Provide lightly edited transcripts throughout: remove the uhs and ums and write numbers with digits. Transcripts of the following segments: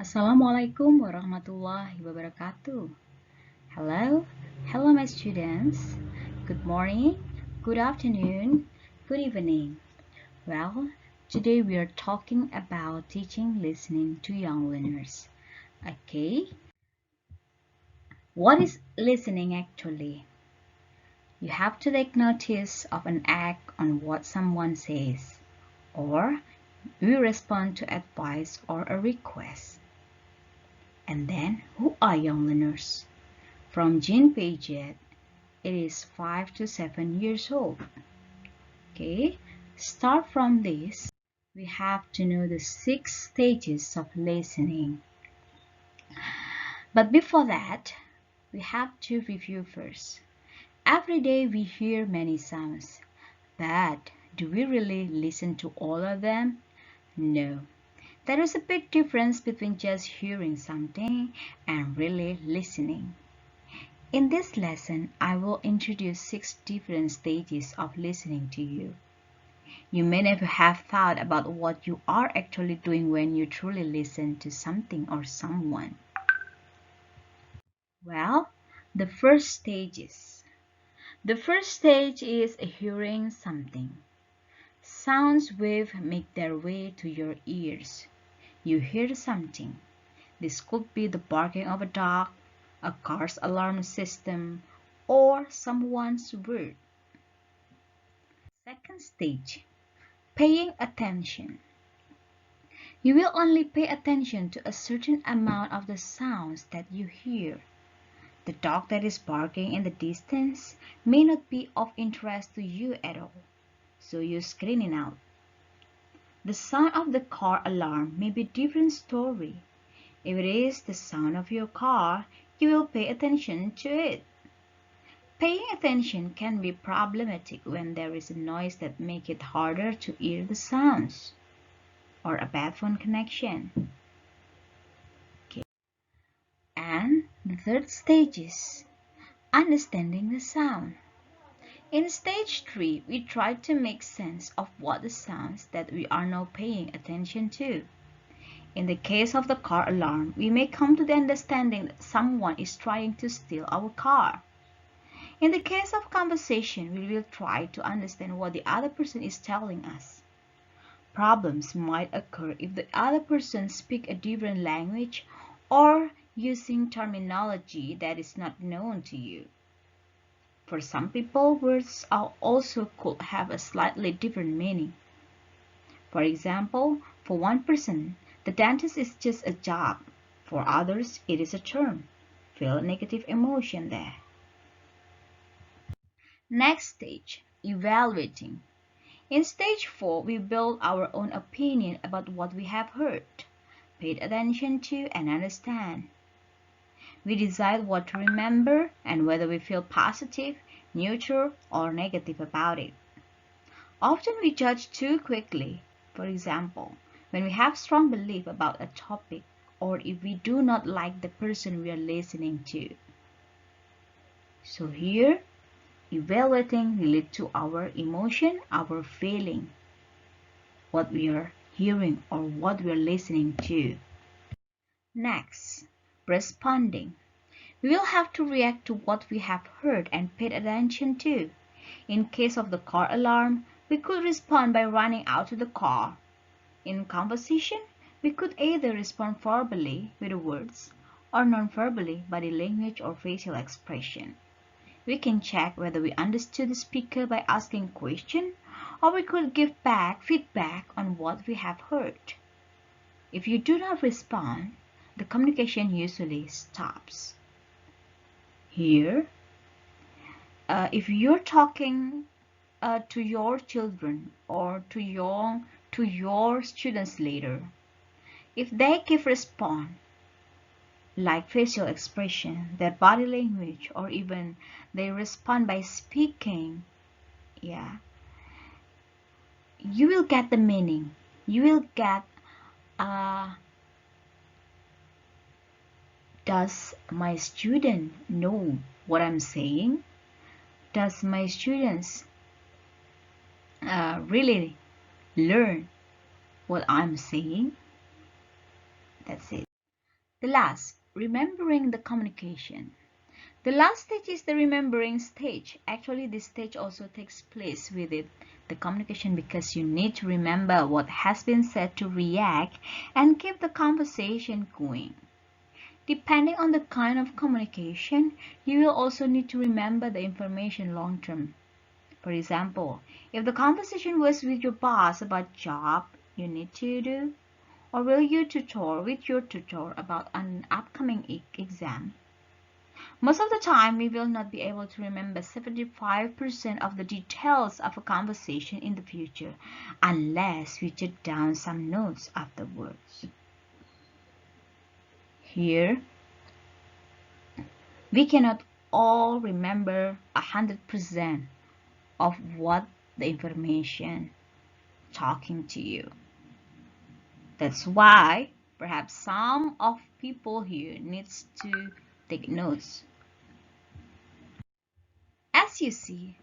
Assalamualaikum warahmatullahi wabarakatuh. Hello my students. Good morning, good afternoon, good evening. Well, today we are talking about teaching listening to young learners. Okay, what is listening actually? You have to take notice of an act on what someone says, or we respond to advice or a request. And then, who are young learners? From Jean Piaget, it is 5 to 7 years old. Okay, start from this. We have to know the 6 stages of listening. But before that, we have to review first. Every day we hear many sounds, but do we really listen to all of them? No. There is a big difference between just hearing something and really listening. In this lesson, I will introduce 6 different stages of listening to you. You may never have thought about what you are actually doing when you truly listen to something or someone. Well, the first stage is. The first stage is hearing something. Sounds waves make their way to your ears. You hear something. This could be the barking of a dog, a car's alarm system, or someone's word. Second stage, paying attention. You will only pay attention to a certain amount of the sounds that you hear. The dog that is barking in the distance may not be of interest to you at all, so you screen it out. The sound of the car alarm may be a different story. If it is the sound of your car, you will pay attention to it. Paying attention can be problematic when there is a noise that makes it harder to hear the sounds, or a bad phone connection. Okay. And the third stage is understanding the sound. In stage 3, we try to make sense of what the sounds that we are now paying attention to. In the case of the car alarm, we may come to the understanding that someone is trying to steal our car. In the case of conversation, we will try to understand what the other person is telling us. Problems might occur if the other person speaks a different language or using terminology that is not known to you. For some people, words also could have a slightly different meaning. For example, for one person, the dentist is just a job. For others, it is a term. Feel a negative emotion there. Next stage, evaluating. In stage 4, we build our own opinion about what we have heard, paid attention to, and understand. We decide what to remember and whether we feel positive, neutral, or negative about it. Often we judge too quickly. For example, when we have strong belief about a topic or if we do not like the person we are listening to. So here, evaluating relates to our emotion, our feeling, what we are hearing or what we are listening to. Next, responding. We will have to react to what we have heard and paid attention to. In case of the car alarm, we could respond by running out to the car. In conversation, we could either respond verbally with words or non-verbally body language or facial expression. We can check whether we understood the speaker by asking a question, or we could give back feedback on what we have heard. If you do not respond, the communication usually stops. Here, if you're talking to your children or to your students later, if they give response like facial expression, their body language, or even they respond by speaking, you will get the meaning. You will get does my student know what I'm saying? Does my students really learn what I'm saying? That's it. The last, remembering the communication. The last stage is the remembering stage. Actually, this stage also takes place with it, the communication, because you need to remember what has been said to react and keep the conversation going. Depending on the kind of communication, you will also need to remember the information long term. For example, if the conversation was with your boss about job you need to do, or will you tutor with your tutor about an upcoming exam, most of the time we will not be able to remember 75% of the details of a conversation in the future unless we jot down some notes afterwards. Here, we cannot all remember 100% of what the information talking to you. That's why perhaps some of people here needs to take notes. As you see,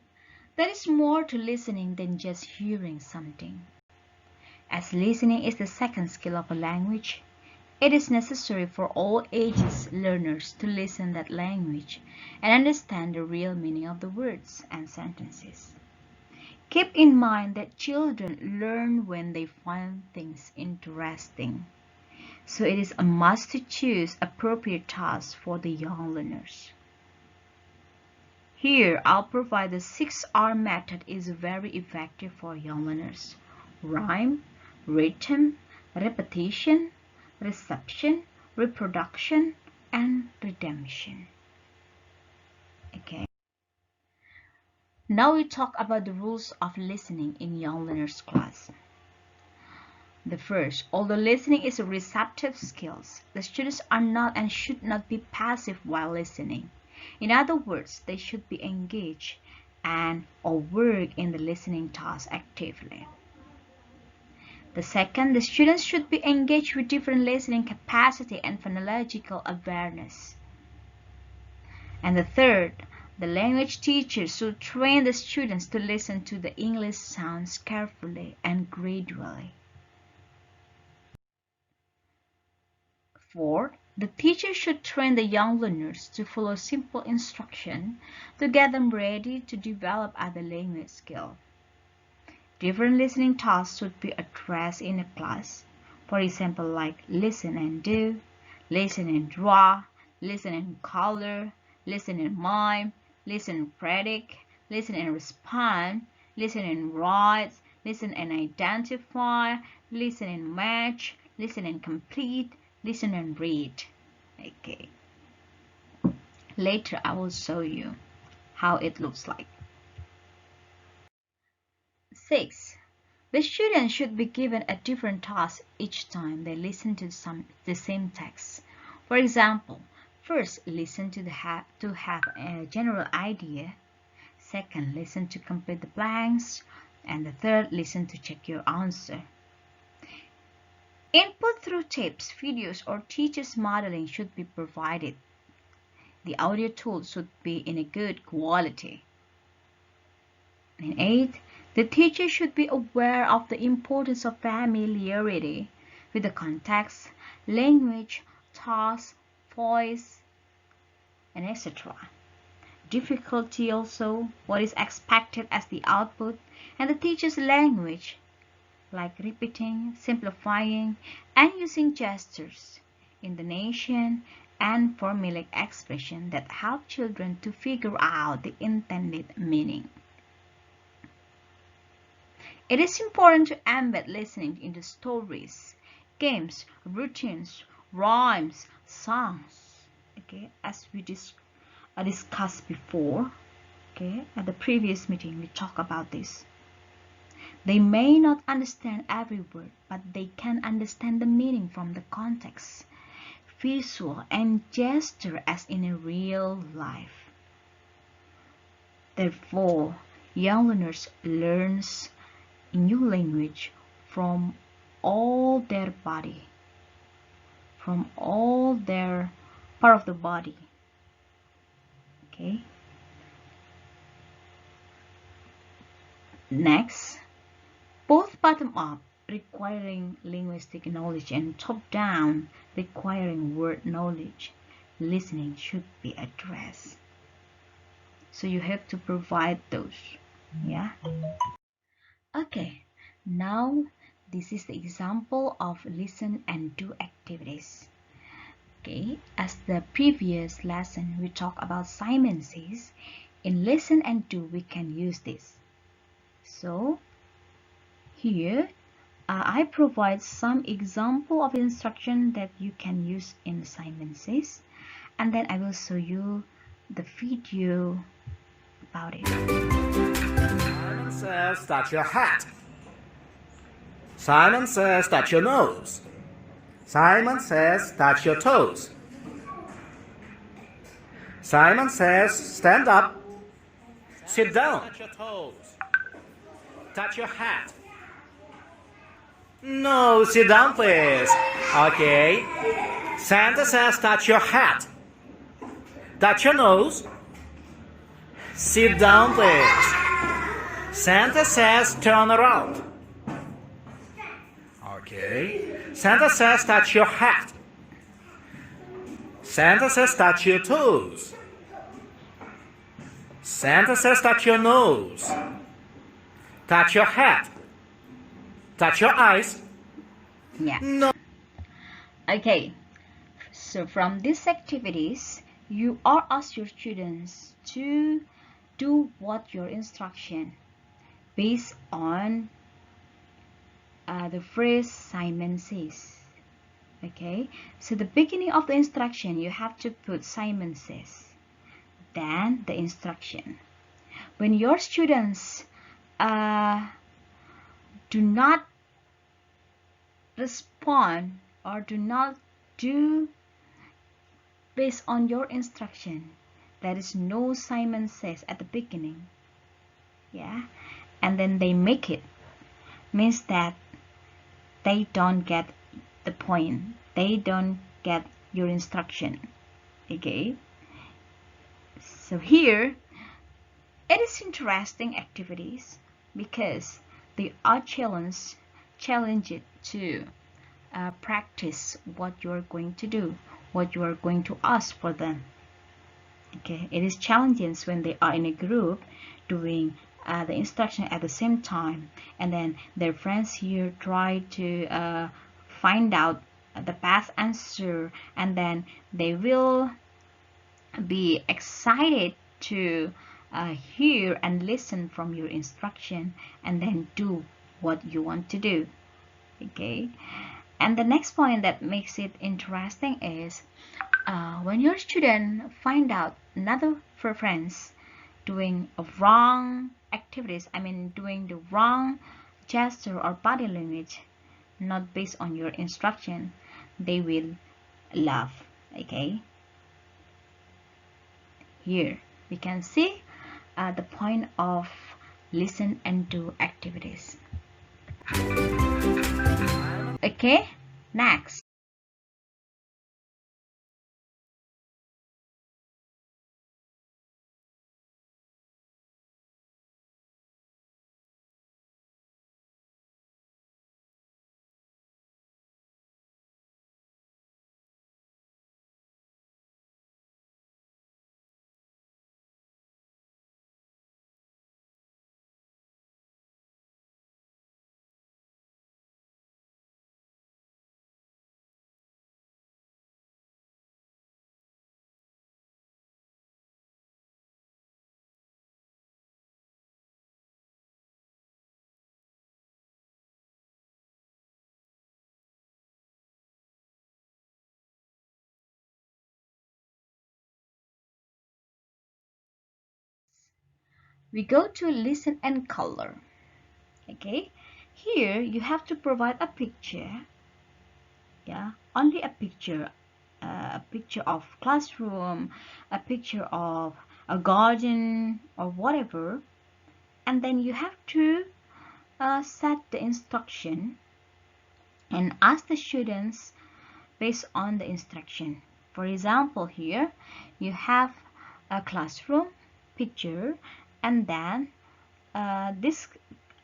there is more to listening than just hearing something. As listening is the second skill of a language, it is necessary for all ages learners to listen that language and understand the real meaning of the words and sentences. Keep in mind that children learn when they find things interesting, so it is a must to choose appropriate tasks for the young learners. Here, I'll provide the 6R method is very effective for young learners. Rhyme, rhythm, repetition, reception, reproduction, and redemption. Okay. Now we talk about the rules of listening in young learners class. The first, although listening is a receptive skill, the students are not and should not be passive while listening. In other words, they should be engaged and or work in the listening task actively. The second, the students should be engaged with different listening capacity and phonological awareness. And the third, the language teachers should train the students to listen to the English sounds carefully and gradually. Fourth, the teacher should train the young learners to follow simple instruction to get them ready to develop other language skills. Different listening tasks should be addressed in a class. For example, like listen and do, listen and draw, listen and color, listen and mime, listen and predict, listen and respond, listen and write, listen and identify, listen and match, listen and complete, listen and read. Okay. Later I will show you how it looks like. 6. The students should be given a different task each time they listen to the same text. For example, first listen to have a general idea. Second, listen to complete the blanks. And the third, listen to check your answer. Input through tapes, videos, or teachers' modeling should be provided. The audio tools should be in a good quality. And 8. The teacher should be aware of the importance of familiarity with the context, language, task, voice, and etc. Difficulty also, what is expected as the output, and the teacher's language, like repeating, simplifying, and using gestures, intonation, and formulaic expression that help children to figure out the intended meaning. It is important to embed listening into stories, games, routines, rhymes, songs, okay, as we discussed before, okay, at the previous meeting we talked about this. They may not understand every word, but they can understand the meaning from the context, visual, and gesture as in a real life. Therefore, young learners learn a new language from all their body, from all their part of the body. Okay. Next, both bottom-up requiring linguistic knowledge and top-down requiring word knowledge, listening should be addressed. So you have to provide those. Yeah. Okay, now this is the example of listen and do activities. Okay, as the previous lesson we talked about Simon Says, in listen and do we can use this. So here I provide some example of instruction that you can use in Simon Says, and then I will show you the video about it. Simon says, touch your hat. Simon says, touch your nose. Simon says, touch your toes. Simon says, stand up. Sit down. Touch your toes. Touch your hat. No, sit down, please. Okay. Santa says, touch your hat. Touch your nose. Sit down, please. Santa says, turn around. Okay. Santa says, touch your hat. Santa says, touch your toes. Santa says, touch your nose. Touch your hat. Touch your eyes. Yeah. No. Okay. So from these activities, you are asked your students to do what your instruction based on the phrase Simon Says. Okay, so the beginning of the instruction you have to put Simon Says, then the instruction. When your students do not respond or do not do based on your instruction, there is no Simon Says at the beginning, yeah, and then they make it, means that they don't get the point, they don't get your instruction. Okay, so here it is interesting activities because they are challenged to practice what you are going to do, what you are going to ask for them. Okay, it is challenging when they are in a group doing the instruction at the same time, and then their friends here try to find out the past answer, and then they will be excited to hear and listen from your instruction and then do what you want to do. Okay, and the next point that makes it interesting is when your student find out another friends doing a wrong activities, I mean doing the wrong gesture or body language not based on your instruction, they will laugh. Okay, here we can see the point of listen and do activities. Okay, next. We go to listen and color. Okay, here you have to provide a picture, yeah, only a picture of classroom, a picture of a garden or whatever, and then you have to set the instruction and ask the students based on the instruction. For example, here you have a classroom picture, and then this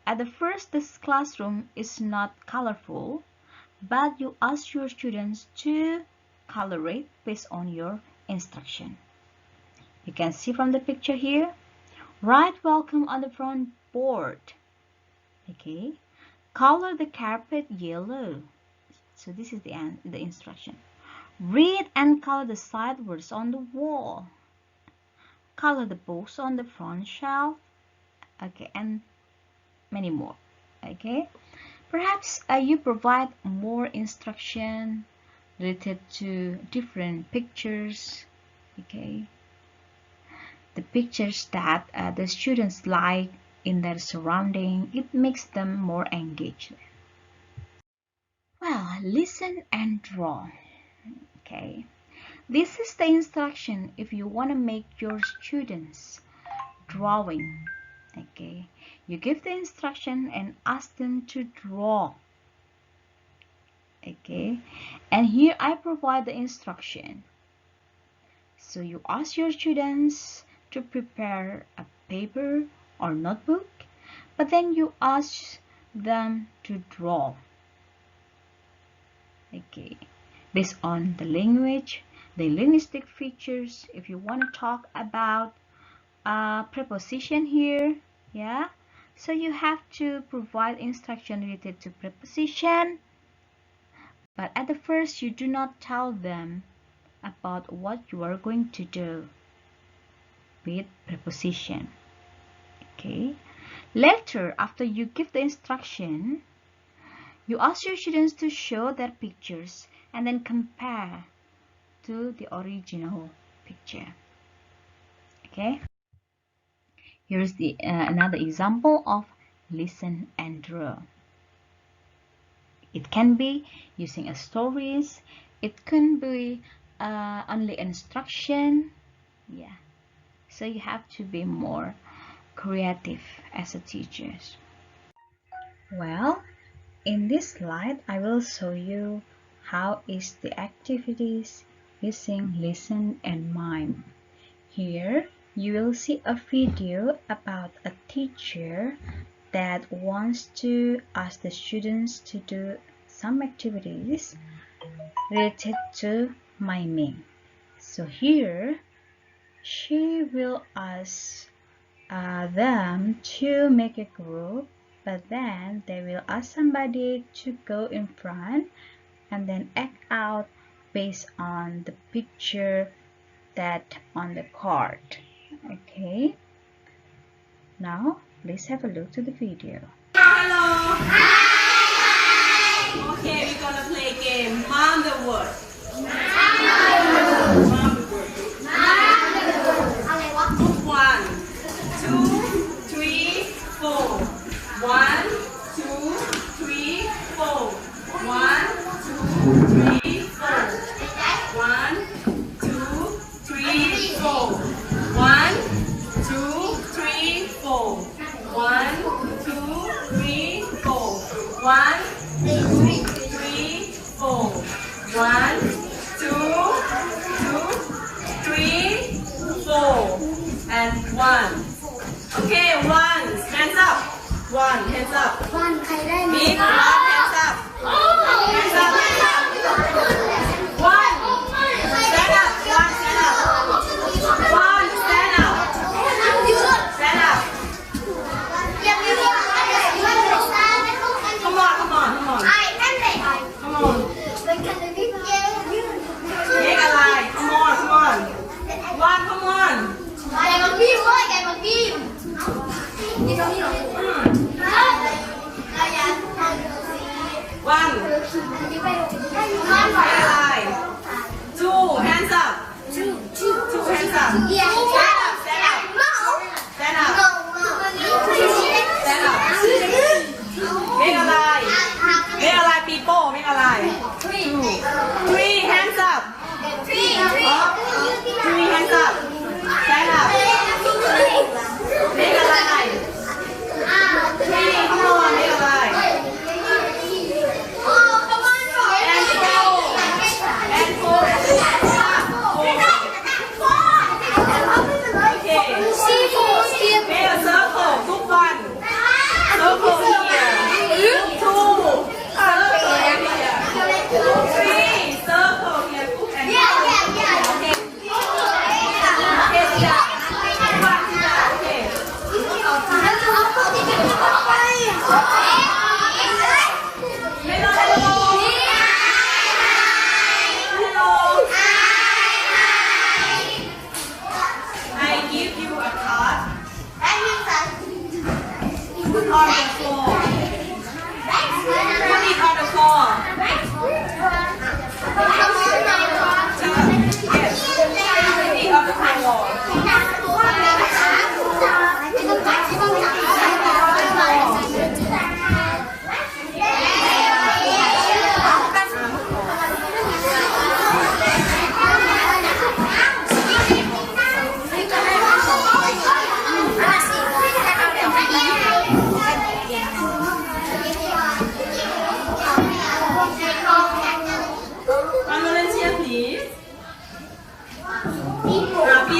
at the first, this classroom is not colorful, but you ask your students to color it based on your instruction. You can see from the picture here, write welcome on the front board. Okay, color the carpet yellow. So this is the instruction. Read and color the sidewords on the wall. Color the books on the front shelf. Okay, and many more. Okay, perhaps you provide more instruction related to different pictures. Okay, the pictures that the students like in their surrounding. It makes them more engaged. Well, listen and draw. Okay, this is the instruction if you want to make your students drawing. Okay, you give the instruction and ask them to draw. Okay, and here I provide the instruction. So you ask your students to prepare a paper or notebook, but then you ask them to draw. Okay, based on the language, the linguistic features. If you want to talk about preposition here, yeah, so you have to provide instruction related to preposition, but at the first you do not tell them about what you are going to do with preposition. Okay, later, after you give the instruction, you ask your students to show their pictures and then compare to the original picture. Okay, here's the another example of listen and draw. It can be using a stories. It can be only instruction. Yeah, so you have to be more creative as a teacher. Well, in this slide, I will show you how is the activities using listen and mime. Here, you will see a video about a teacher that wants to ask the students to do some activities related to miming. So here, she will ask them to make a group, but then they will ask somebody to go in front and then act out based on the picture that on the card. Okay, now please have a look to the video. Hello. Hi. Okay, we're gonna play a game. Mom the word. Mom the word. One, two, three, four. 1, 2, 3, 4. 1, 2, 3, 4. 1, 2, 3, 4. 1, 2, 3, 4. 1, 2, 3, 4. 1, 2, 3, 4. 1, 2, 3, 4. And 1. Okay, 1. Hands up. 1. Hands up. Big 1. Hands up. Hands up. Hands up. 1. Stand up. 1. Stand up. 1. Stand up. Stand up. Come on. Come on. Come on. Come on. Make a line. Come on. Come on. 1. Come on.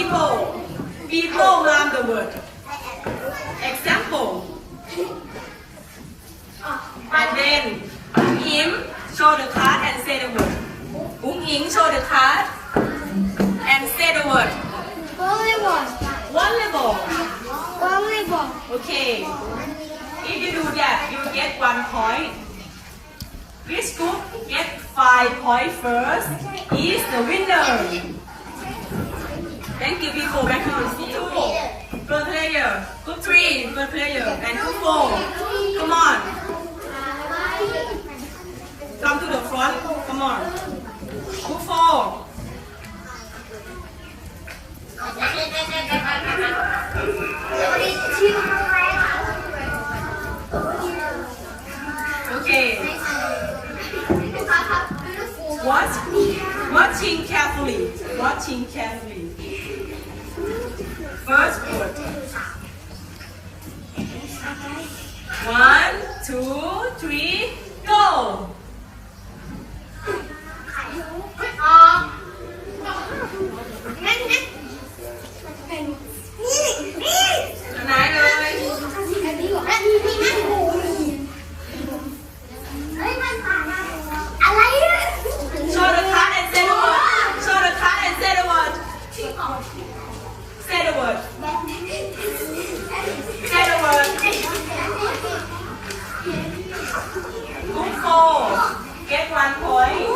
people. People learn the word. Example. And then him show the card and say the word. Ying show the card and say the word. Volleyball. Volleyball. Volleyball. Okay. If you do that, you get 1 point. Which group get 5 points first is the winner. Thank you, people. Back to group 2. First player. Group 3, first player. And group 4. Come on. Come to the front. Come on. Group 4. Okay. Watching carefully. Watching carefully. First word. 1, 2, 3, go.ไหนเลย อะไรอะ Show the card and say the word. Show the card and say the word. Say the word. Say the word. Group 4. Get 1 point.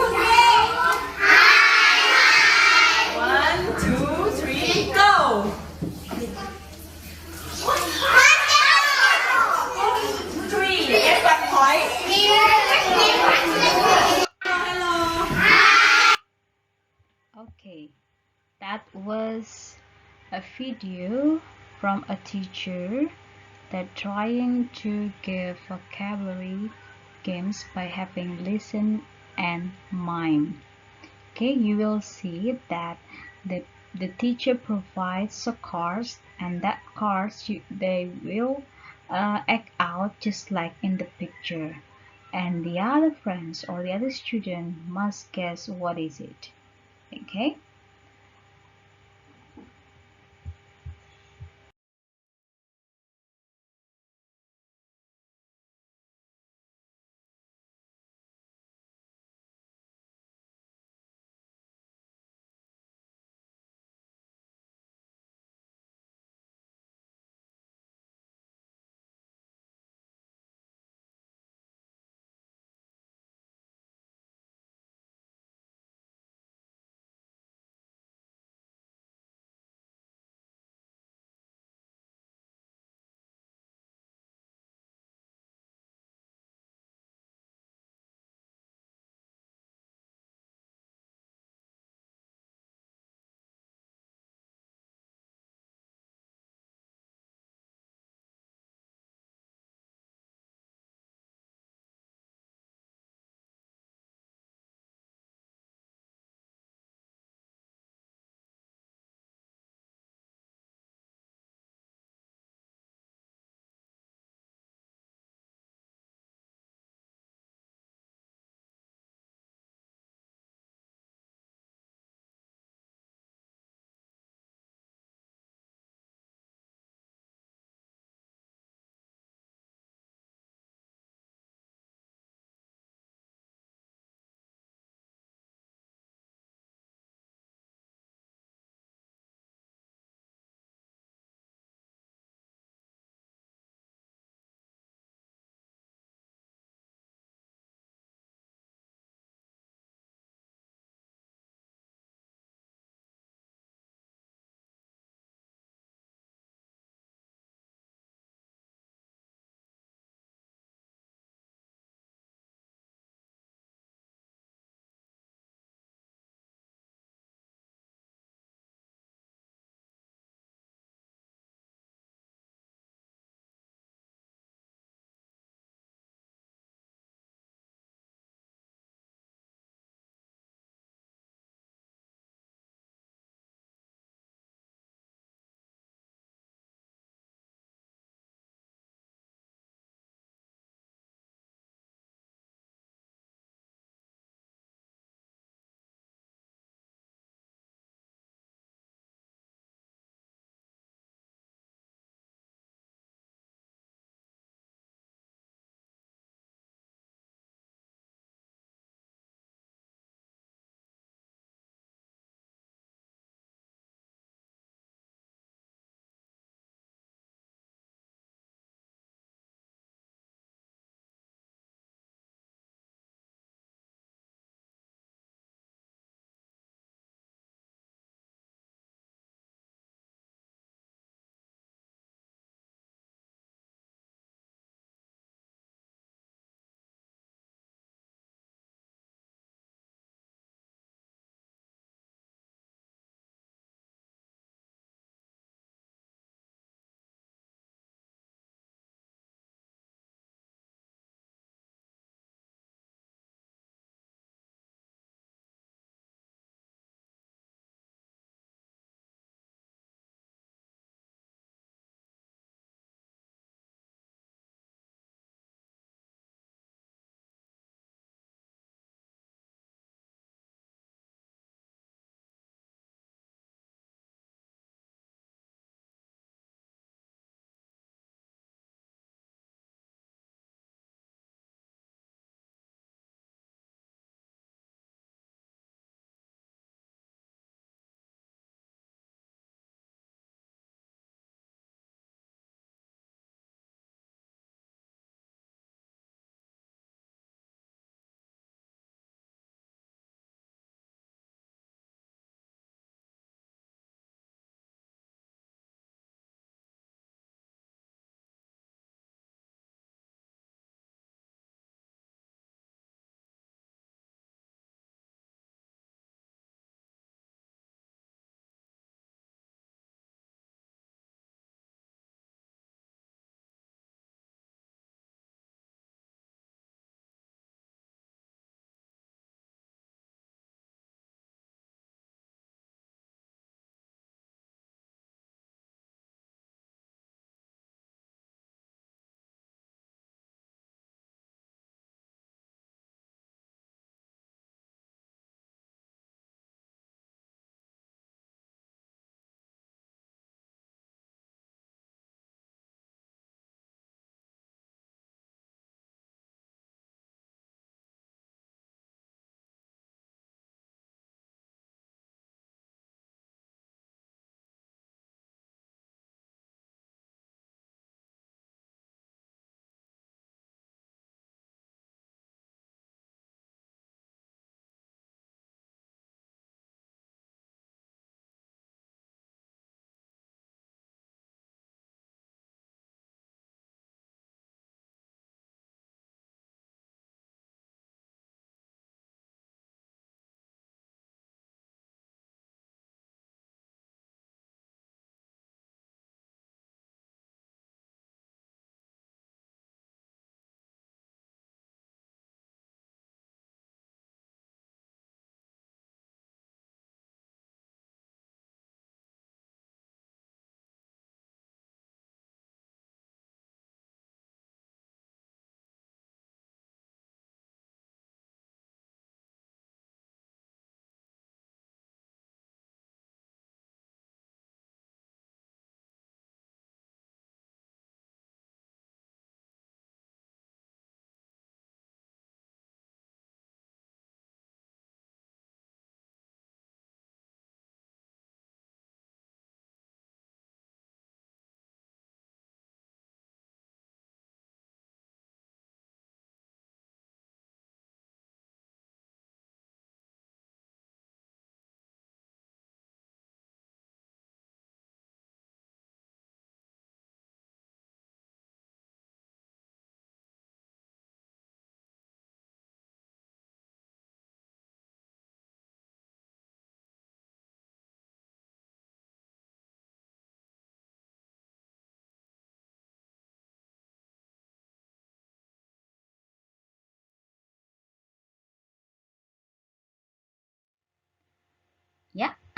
1, 2, 3, go. Three. Get 1 point. Hello. Okay, that was a video from a teacher that trying to give vocabulary games by having listen and mime. Okay, you will see that the teacher provides the cards, and that cards they will act out just like in the picture, and the other friends or the other student must guess what is it. Okay.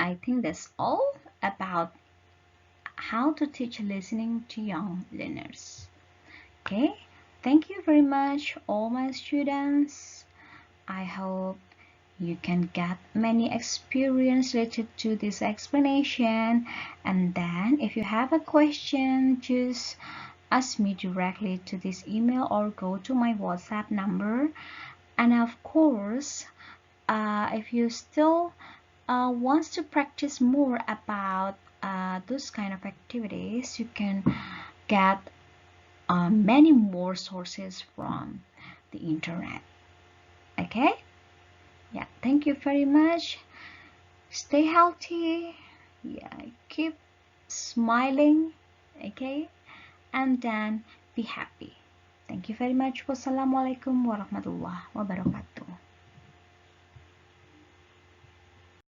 I think that's all about how to teach listening to young learners. Okay, thank you very much, all my students. I hope you can get many experience related to this explanation, and then if you have a question, just ask me directly to this email or go to my WhatsApp number. And of course, if you still wants to practice more about those kind of activities, you can get many more sources from the internet. Okay, yeah, thank you very much. Stay healthy, yeah, keep smiling, okay, and then be happy. Thank you very much. Wassalamualaikum warahmatullahi wabarakatuh.